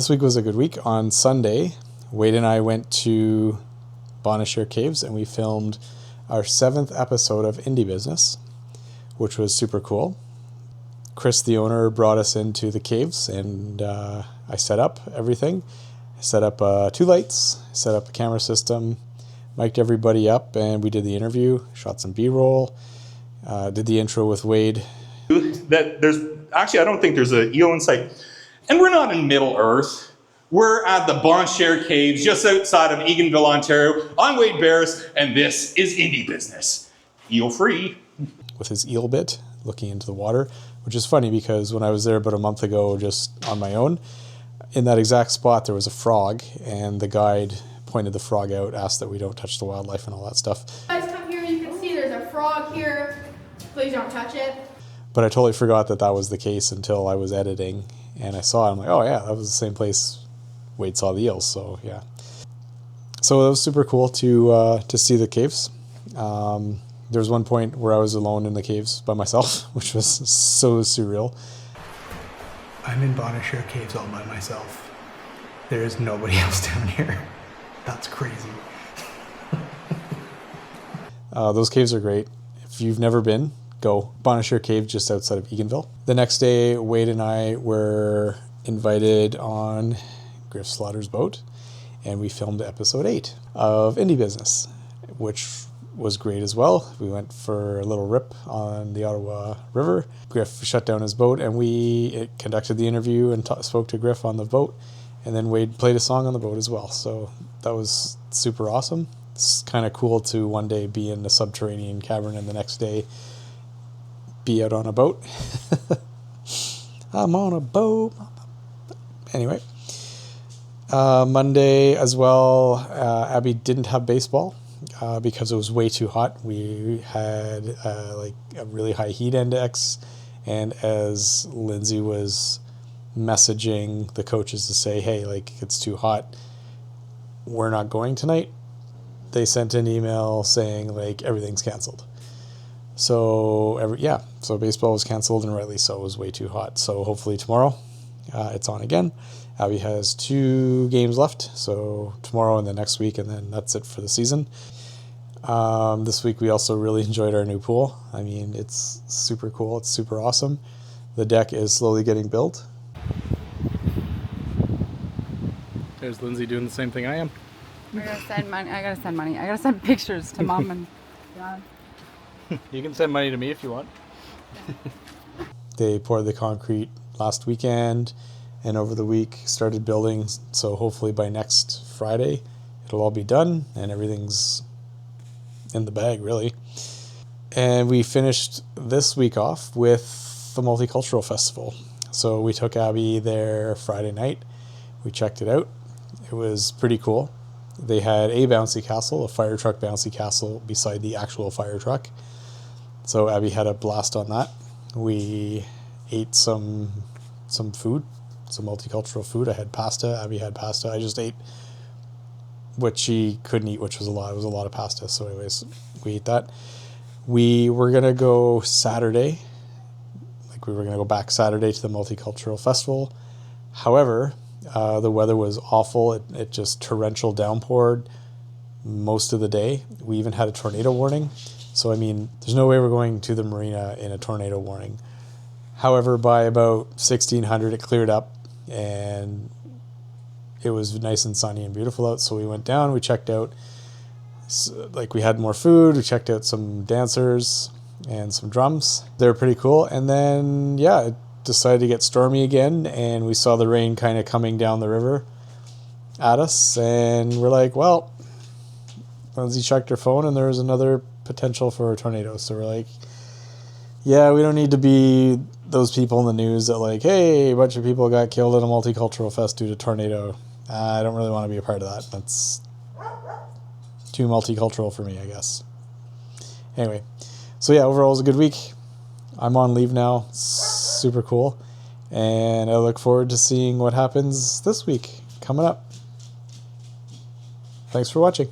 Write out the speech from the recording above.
This week was a good week. On Sunday, Wade and I went to Bonashare Caves and we filmed our 7th episode of Indie Business, which was super cool. Chris, the owner, brought us into the caves and I set up everything. I set up 2 lights, set up a camera system, mic'd everybody up, and we did the interview, shot some B-roll, did the intro with Wade. I don't think there's an eel in sight. And we're not in Middle Earth. We're at the Bonashare Caves, just outside of Eganville, Ontario. I'm Wade Barris, and this is Indie Business. Eel free. With his eel bit, looking into the water, which is funny because when I was there about a month ago, just on my own, in that exact spot there was a frog, and the guide pointed the frog out, asked that we don't touch the wildlife and all that stuff. Guys, come here, you can see there's a frog here. Please don't touch it. But I totally forgot that that was the case until I was editing and I saw it. I'm like, oh yeah, that was the same place Wade saw the eels. So yeah. So it was super cool to see the caves. There was one point where I was alone in the caves by myself, which was so surreal. I'm in Bonashare Caves all by myself. There is nobody else down here. That's crazy. Those caves are great. If you've never been, go. Bonashare Cave just outside of Eganville. The next day, Wade and I were invited on Griff Slaughter's boat, and we filmed episode 8 of Indie Business, which was great as well. We went for a little rip on the Ottawa River. Griff shut down his boat, and we conducted the interview and spoke to Griff on the boat, and then Wade played a song on the boat as well. So that was super awesome. It's kind of cool to one day be in a subterranean cavern and the next day be out on a boat. I'm on a boat. Anyway, Monday as well, Abby didn't have baseball because it was way too hot. We had like a really high heat index, and as Lindsay was messaging the coaches to say, hey, like, it's too hot, we're not going tonight, they sent an email saying like everything's canceled. So so baseball was canceled, and rightly so. It was way too hot. So hopefully tomorrow it's on again. Abby has 2 games left, so tomorrow and the next week, and then that's it for the season. This week we also really enjoyed our new pool. I mean, it's super cool. It's super awesome. The deck is slowly getting built. There's Lindsay doing the same thing I am. We're gonna send money. I gotta send money. I gotta send pictures to Mom and Dad. You can send money to me if you want. They poured the concrete last weekend, and over the week started building. So hopefully by next Friday, it'll all be done and everything's in the bag, really. And we finished this week off with the Multicultural Festival. So we took Abby there Friday night. We checked it out. It was pretty cool. They had a bouncy castle, a fire truck bouncy castle beside the actual fire truck. So Abby had a blast on that. We ate some food, some multicultural food. I had pasta. Abby had pasta. I just ate what she couldn't eat, which was a lot. It was a lot of pasta. So anyways, we ate that. We were going to go Saturday. Like, we were going to go back Saturday to the Multicultural Festival. However, the weather was awful. It just torrential downpoured most of the day. We even had a tornado warning. So, I mean, there's no way we're going to the marina in a tornado warning. However, by about 1600, it cleared up and it was nice and sunny and beautiful out. So we went down, we checked out, like, we had more food. We checked out some dancers and some drums. They were pretty cool. And then, yeah, it decided to get stormy again, and we saw the rain kind of coming down the river at us. And we're like, well, Lindsay checked her phone and there was another potential for a tornado. So we're like, yeah, we don't need to be those people in the news that like, hey, a bunch of people got killed at a multicultural fest due to tornado. I don't really want to be a part of that. That's too multicultural for me, I guess. Anyway, so yeah, overall it was a good week. I'm on leave now. Super cool. And I look forward to seeing what happens this week coming up. Thanks for watching.